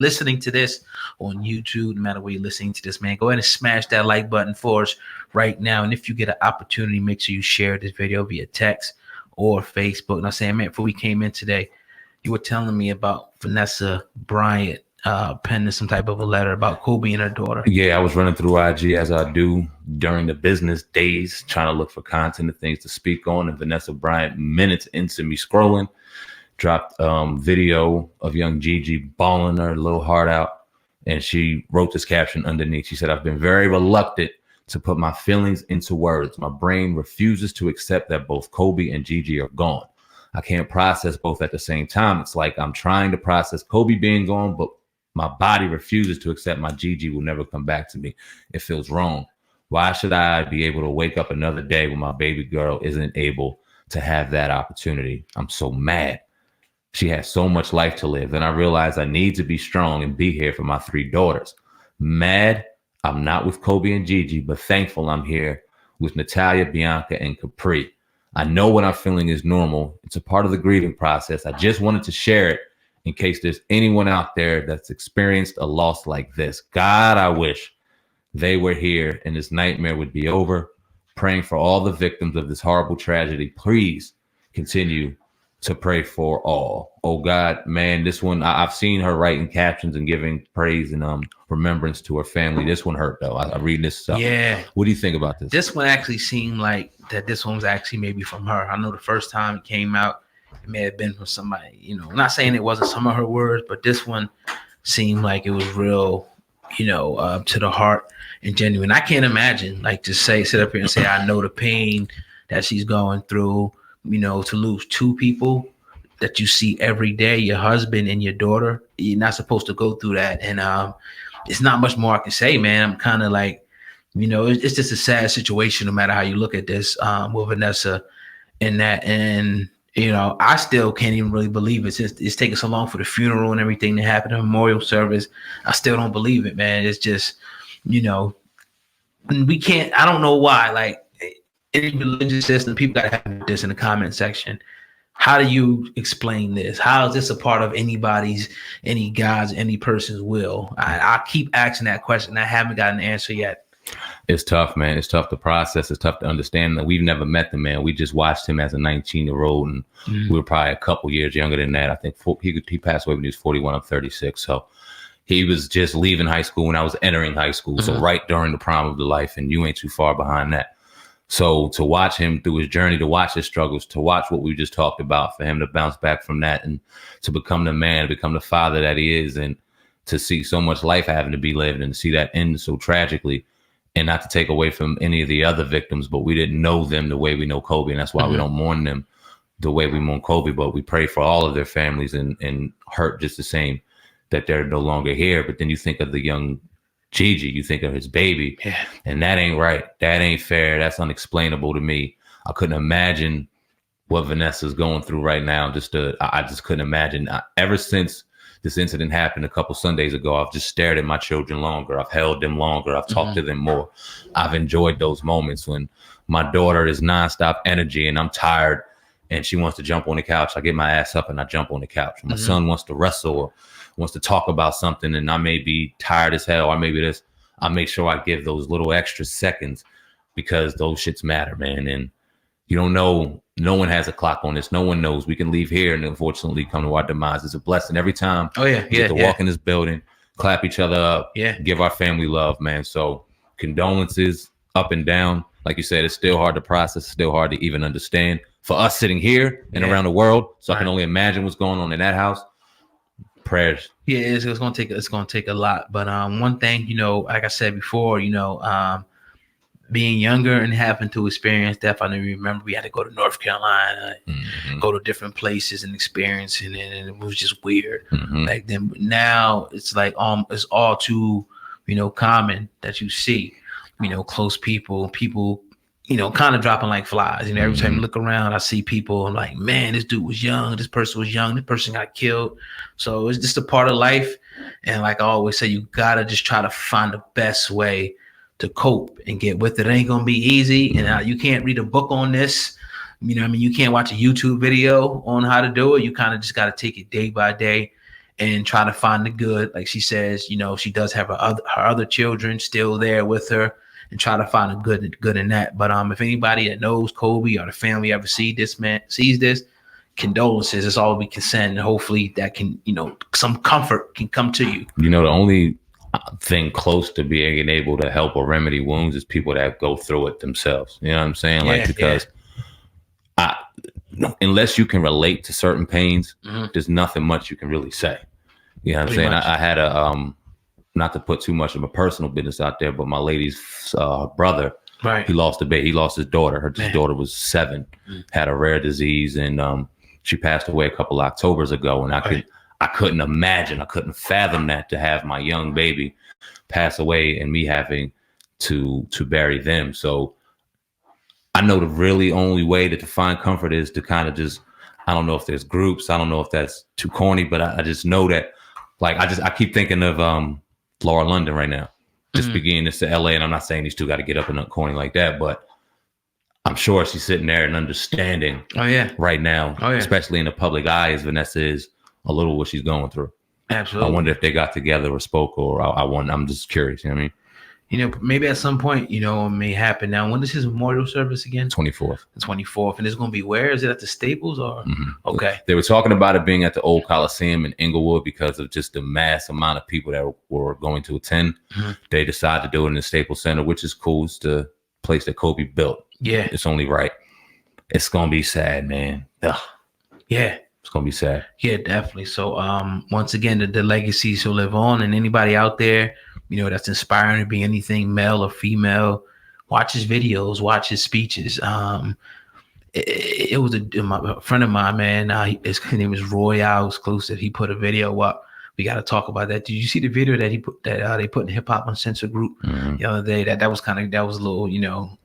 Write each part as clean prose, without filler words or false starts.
listening to this on YouTube, no matter where you're listening to this, man, go ahead and smash that like button for us right now. And if you get an opportunity, make sure you share this video via text or Facebook. And I'm saying, man, before we came in today, you were telling me about Vanessa Bryant penning some type of a letter about Kobe and her daughter. Yeah, I was running through IG as I do during the business days, trying to look for content and things to speak on. And Vanessa Bryant, minutes into me scrolling, dropped video of young Gigi bawling her little heart out. And she wrote this caption underneath. She said, "I've been very reluctant to put my feelings into words. My brain refuses to accept that both Kobe and Gigi are gone. I can't process both at the same time. It's like I'm trying to process Kobe being gone, but my body refuses to accept my Gigi will never come back to me. It feels wrong. Why should I be able to wake up another day when my baby girl isn't able to have that opportunity? I'm so mad. She has so much life to live. And I realize I need to be strong and be here for my 3 daughters. Mad, I'm not with Kobe and Gigi, but thankful I'm here with Natalia, Bianca, and Capri. I know what I'm feeling is normal. It's a part of the grieving process. I just wanted to share it in case there's anyone out there that's experienced a loss like this. God, I wish they were here and this nightmare would be over. Praying for all the victims of this horrible tragedy. Please continue to pray for all." Oh God, man, this one, I've seen her writing captions and giving praise and remembrance to her family. This one hurt though. I read this stuff. Yeah. What do you think about this? This one actually seemed like that this one was actually maybe from her. I know the first time it came out, it may have been from somebody, I'm not saying it wasn't some of her words, but this one seemed like it was real, to the heart and genuine. I can't imagine, like, to sit up here and say, I know the pain that she's going through, to lose 2 people that you see every day, your husband and your daughter. You're not supposed to go through that. And it's not much more I can say, man. I'm kind of like, it's just a sad situation, no matter how you look at this with Vanessa and that. And, I still can't even really believe it. It's taking so long for the funeral and everything to happen, the memorial service. I still don't believe it, man. It's just, we can't, I don't know why, like, any religious system, people got to have this in the comment section. How do you explain this? How is this a part of any God's, any person's will? I keep asking that question. I haven't got an answer yet. It's tough, man. It's tough to process. It's tough to understand that we've never met the man. We just watched him as a 19-year-old, and we were probably a couple years younger than that. I think he passed away when he was 41. I'm 36. So he was just leaving high school when I was entering high school. So right during the prime of the life, and you ain't too far behind that. So to watch him through his journey, to watch his struggles, to watch what we just talked about, for him to bounce back from that and to become the man, become the father that he is, and to see so much life having to be lived and to see that end so tragically. And not to take away from any of the other victims, but we didn't know them the way we know Kobe. And that's why we don't mourn them the way we mourn Kobe. But we pray for all of their families and hurt just the same that they're no longer here. But then you think of the young Gigi, you think of his baby, and that ain't right. That ain't fair. That's unexplainable to me. I couldn't imagine what Vanessa's going through right now. I just couldn't imagine. Ever since this incident happened a couple Sundays ago, I've just stared at my children longer. I've held them longer. I've talked to them more. I've enjoyed those moments when my daughter is nonstop energy and I'm tired and she wants to jump on the couch. I get my ass up and I jump on the couch. My son wants to wrestle or wants to talk about something and I may be tired as hell or maybe this. I make sure I give those little extra seconds because those shits matter, man. And you don't know. No one has a clock on this. No one knows. We can leave here and unfortunately come to our demise. It's a blessing every time. We get to walk in this building, clap each other up, give our family love, man. So condolences up and down. Like you said, it's still hard to process, still hard to even understand for us sitting here and around the world. So I can only imagine what's going on in that house. Prayers. Yeah, it's gonna take a lot. But one thing, like I said before, being younger and having to experience death, I remember we had to go to North Carolina, go to different places and experience it, and it was just weird. Like then, now it's like it's all too, common that you see, close people, kind of dropping like flies. Every time you look around, I see people. I'm like, man, this dude was young. This person was young. This person got killed. So it's just a part of life. And like I always say, you gotta just try to find the best way to cope and get with it. It ain't gonna be easy, and you can't read a book on this. You can't watch a YouTube video on how to do it. You kind of just got to take it day by day and try to find the good. Like she says, she does have her other children still there with her, and try to find a good in that. But if anybody that knows Kobe or the family ever sees this, condolences. It's all we can send, and hopefully that can, some comfort can come to you. The only thing close to being able to help or remedy wounds is people that go through it themselves. You know what I'm saying? Because unless you can relate to certain pains, there's nothing much you can really say. You know what I'm saying? I had a not to put too much of a personal business out there, but my lady's brother, he lost a baby. He lost his daughter. His daughter was 7, had a rare disease, and she passed away a couple Octobers ago. And I couldn't imagine, I couldn't fathom that, to have my young baby pass away and me having to bury them. So I know the really only way to find comfort is to kind of just, I don't know if there's groups, I don't know if that's too corny, but I just know that, I keep thinking of Laura London right now, just beginning this to LA. And I'm not saying these two got to get up and corny like that, but I'm sure she's sitting there and understanding right now, especially in the public eye, as Vanessa is, a little what she's going through. Absolutely. I wonder if they got together or spoke, or I'm just curious. You know what I mean? Maybe at some point, it may happen. Now, when is his memorial service again? 24th. The 24th. And it's going to be where? Is it at the Staples or? Okay. They were talking about it being at the old Coliseum in Inglewood because of just the mass amount of people that were going to attend. They decided to do it in the Staples Center, which is cool. It's the place that Kobe built. Yeah. It's only right. It's going to be sad, man. Ugh. Yeah. It's going to be sad. Yeah, definitely. So once again, the legacy shall live on. And anybody out there, that's inspiring to be anything, male or female, watch his videos, watch his speeches. It was a friend of mine, man. His name is Royale Exclusive. He put a video up. We got to talk about that. Did you see the video that he put that they put in Hip Hop Uncensored group the other day? That was a little,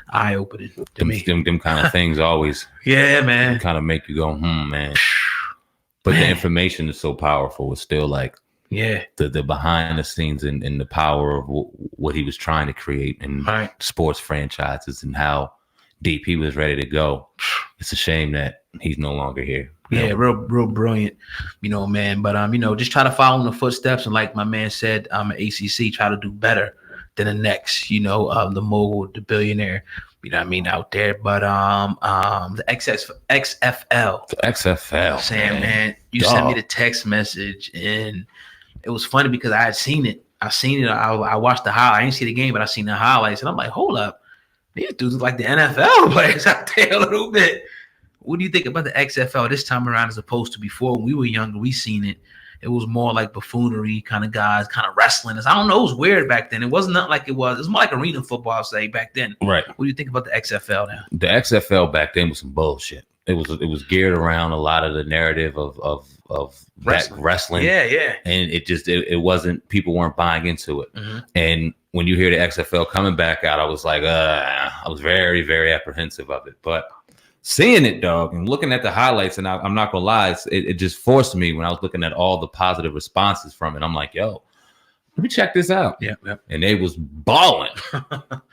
eye opening to me. Them kind of things always, man, kind of make you go, man. But the information is so powerful. It's still the behind the scenes and the power of what he was trying to create in sports franchises and how deep he was ready to go. It's a shame that he's no longer here. Yeah, real brilliant, man. But just try to follow in the footsteps, and like my man said, at ACC, try to do better than the next, the mogul, the billionaire, out there. But the XFL. The XFL. Sam, man, you sent me the text message, and it was funny because I had seen it. I watched the highlights. I didn't see the game, but I seen the highlights, and I'm like, hold up, these dudes look like the NFL players out there a little bit. What do you think about the XFL this time around as opposed to before? When we were younger, we seen it. It was more like buffoonery kind of guys, kind of wrestling. I don't know. It was weird back then. It wasn't not like it was. It was more like arena football, I'll say, back then. Right. What do you think about the XFL now? The XFL back then was some bullshit. It was geared around a lot of the narrative of wrestling. Yeah. And it wasn't, people weren't buying into it. And when you hear the XFL coming back out, I was like, I was very, very apprehensive of it. But seeing it, dog, and looking at the highlights, and I'm not gonna lie, it just forced me when I was looking at all the positive responses from it. I'm like, yo, let me check this out. Yeah. And they was balling.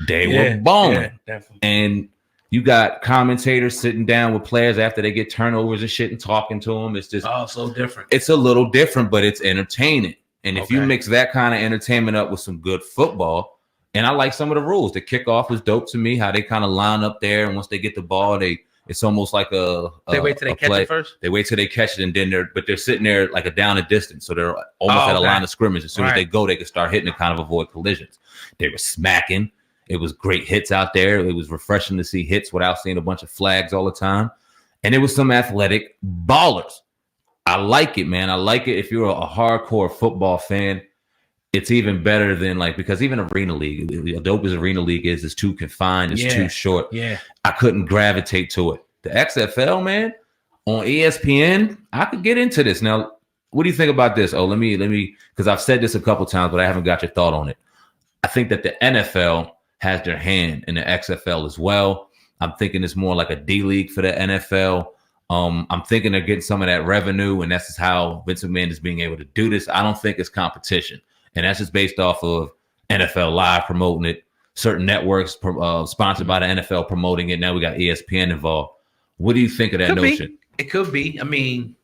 They were balling. Yeah, and you got commentators sitting down with players after they get turnovers and shit and talking to them. It's just so different. It's a little different, but it's entertaining. And if you mix that kind of entertainment up with some good football, and I like some of the rules. The kickoff was dope to me, how they kind of line up there, and once they get the ball, it's almost like they wait till they catch it first. They wait till they catch it, and then they're sitting there like a down and distance, so they're almost at a line of scrimmage. As soon as they go, they can start hitting to kind of avoid collisions. They were smacking. It was great hits out there. It was refreshing to see hits without seeing a bunch of flags all the time, and it was some athletic ballers. I like it, man. I like it. If you're a hardcore football fan, it's even better than because even Arena League, the dope as Arena League is too confined, it's too short. Yeah. I couldn't gravitate to it. The XFL, man, on ESPN, I could get into this. Now, what do you think about this? Oh, let me, because I've said this a couple times, but I haven't got your thought on it. I think that the NFL has their hand in the XFL as well. I'm thinking it's more like a D League for the NFL. I'm thinking they're getting some of that revenue, and that's just how Vince McMahon is being able to do this. I don't think it's competition. And that's just based off of NFL Live promoting it, certain networks sponsored by the NFL promoting it. Now we got ESPN involved. What do you think of that notion? It could be. I mean,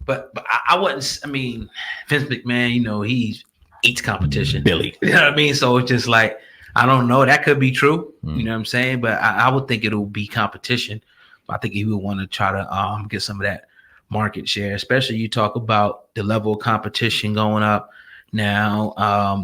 But I wouldn't. I mean, Vince McMahon, he eats competition. Billy. You know what I mean? So it's just like, I don't know. That could be true. You know what I'm saying? But I would think it'll be competition. I think he would want to try to get some of that market share, especially you talk about the level of competition going up now.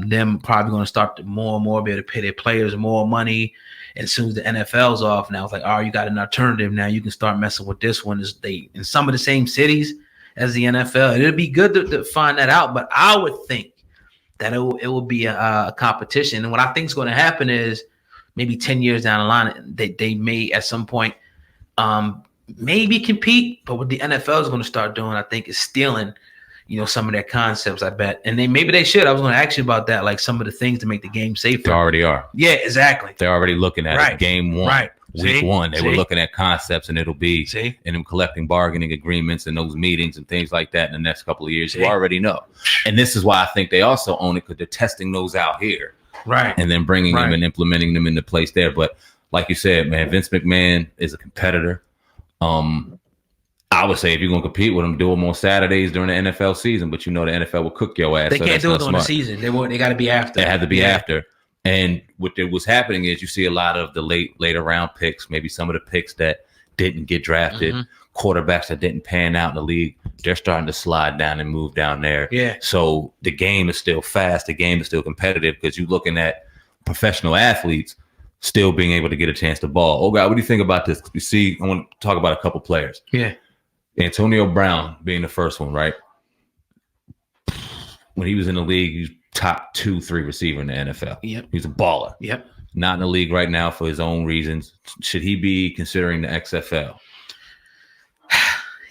Them probably going to start to more and more be able to pay their players more money. And as soon as the NFL's off now, it's like, you got an alternative now. You can start messing with this one. Is they in some of the same cities as the NFL. It'd be good to find that out. But I would think that it will be a competition. And what I think is going to happen is maybe 10 years down the line, they may at some point maybe compete. But what the NFL is going to start doing, I think, is stealing, some of their concepts, I bet. And maybe they should. I was going to ask you about that, like some of the things to make the game safer. They already are. Yeah, exactly. They're already looking at it. Game one. Right. Week one, they were looking at concepts, and it'll be and them collecting bargaining agreements and those meetings and things like that in the next couple of years. You already know. And this is why I think they also own it, because they're testing those out here. Right. And then bringing them and implementing them into place there. But like you said, man, Vince McMahon is a competitor. I would say if you're going to compete with them, do them on Saturdays during the NFL season. But the NFL will cook your ass. They can't do it during the season. They got to be after. They have to be after. And what was happening is you see a lot of the later round picks, maybe some of the picks that didn't get drafted, quarterbacks that didn't pan out in the league. They're starting to slide down and move down there. Yeah. So the game is still fast. The game is still competitive, because you're looking at professional athletes still being able to get a chance to ball. Oh, God, what do you think about this? You see, I want to talk about a couple players. Yeah. Antonio Brown being the first one, right? When he was in the league, he was top 2-3 receiver in the NFL. Yep. He's a baller. Yep. Not in the league right now for his own reasons. Should he be considering the XFL?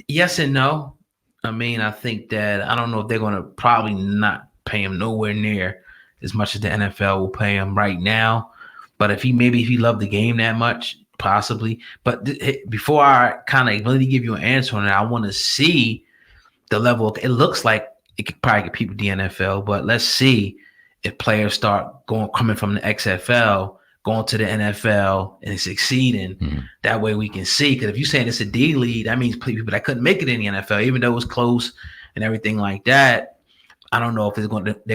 Yes and no. I mean, I think that I don't know if they're going to probably not pay him nowhere near as much as the NFL will pay him right now. But if he loved the game that much, possibly. But before I kind of really give you an answer on it, I want to see the level. It looks like it could probably compete with the NFL, but let's see if players start coming from the XFL, going to the NFL and succeeding. That way we can see. Because if you're saying it's a D league, that means people that couldn't make it in the NFL, even though it was close and everything like that. I don't know if they're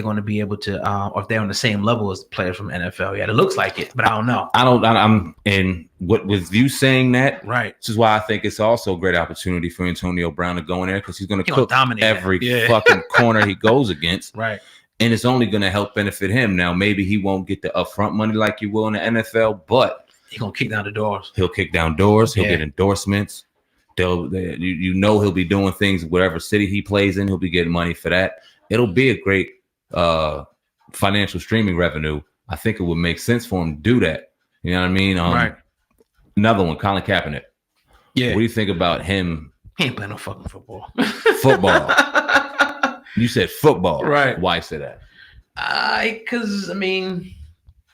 going to be able to, or if they're on the same level as players from NFL. Yeah, it looks like it, but I don't know. And what with you saying that, right? This is why I think it's also a great opportunity for Antonio Brown to go in there, because he's going to cook every fucking corner he goes against. Right. And it's only going to help benefit him. Now, maybe he won't get the upfront money like you will in the NFL, but he's going to kick down the doors. He'll kick down doors. He'll get endorsements. He'll be doing things, whatever city he plays in, he'll be getting money for that. It'll be a great financial streaming revenue. I think it would make sense for him to do that. You know what I mean? Right. Another one, Colin Kaepernick. Yeah. What do you think about him? He ain't playing no fucking football. Football. You said football. Right. Why say that? Because, I mean.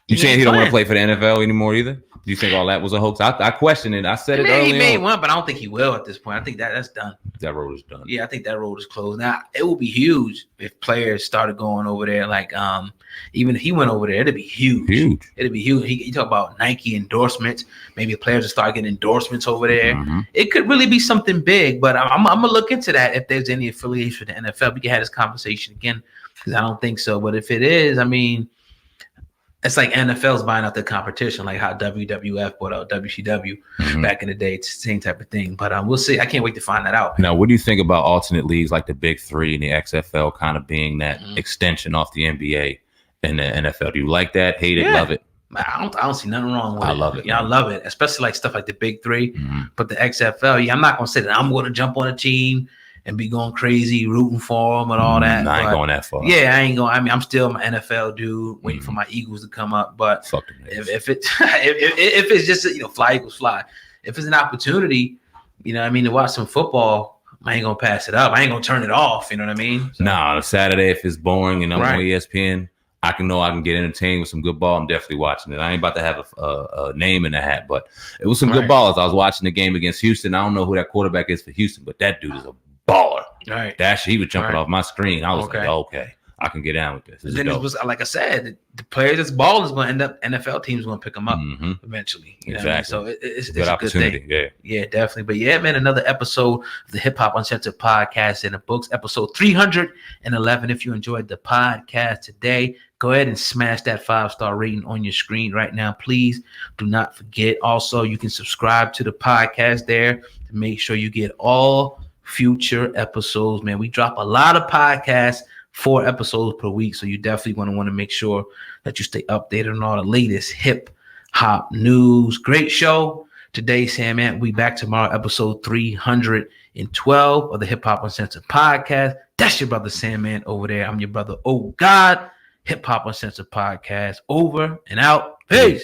You saying he don't want to play for the NFL anymore either? Do you think all that was a hoax? I questioned it. I said it earlier. He made one, but I don't think he will at this point. I think that's done. That road is done. Yeah, I think that road is closed. Now, it would be huge if players started going over there. Like, even if he went over there, it'd be huge. It'd be huge. He talk about Nike endorsements. Maybe players will start getting endorsements over there. It could really be something big, but I'm going to look into that if there's any affiliation with the NFL. We can have this conversation again, because I don't think so. But if it is, I mean, it's like NFL's buying out the competition, like how WWF bought out WCW back in the day. It's the same type of thing. But we'll see. I can't wait to find that out. Now, what do you think about alternate leagues like the Big Three and the XFL kind of being that extension off the NBA and the NFL? Do you like that? Hate it? Love it? I don't see nothing wrong with it. I love it. Yeah, I love it, especially like stuff like the Big Three. But the XFL, I'm not going to say that I'm going to jump on a team and be going crazy, rooting for them and all that. I ain't going that far. Yeah, I ain't going. I mean, I'm still my NFL dude, waiting for my Eagles to come up. But if it's just fly Eagles fly. If it's an opportunity, to watch some football, I ain't gonna pass it up. I ain't gonna turn it off. You know what I mean? So. Nah, Saturday if it's boring and I'm on ESPN, I can get entertained with some good ball. I'm definitely watching it. I ain't about to have a name in the hat, but it was some good balls. I was watching the game against Houston. I don't know who that quarterback is for Houston, but that dude is a baller. Right. He was jumping off my screen. I was like, okay. I can get down with this. This is Then it dope. was like I said, the players that's balling is going to end up NFL teams going to pick them up eventually. You know what I mean? So it's good a opportunity. good thing. Yeah, definitely. But yeah, man, another episode of the Hip Hop Uncensored podcast in the books, episode 311. If you enjoyed the podcast today, go ahead and smash that 5-star rating on your screen right now. Please do not forget. Also, you can subscribe to the podcast there to make sure you get all future episodes. Man, we drop a lot of podcasts, 4 episodes per week. So you definitely want to make sure that you stay updated on all the latest hip hop news. Great show today, Sandman. We back tomorrow, episode 312 of the Hip Hop Uncensored podcast. That's your brother Sandman over there. I'm your brother. Oh God. Hip Hop Uncensored podcast. Over and out. Peace.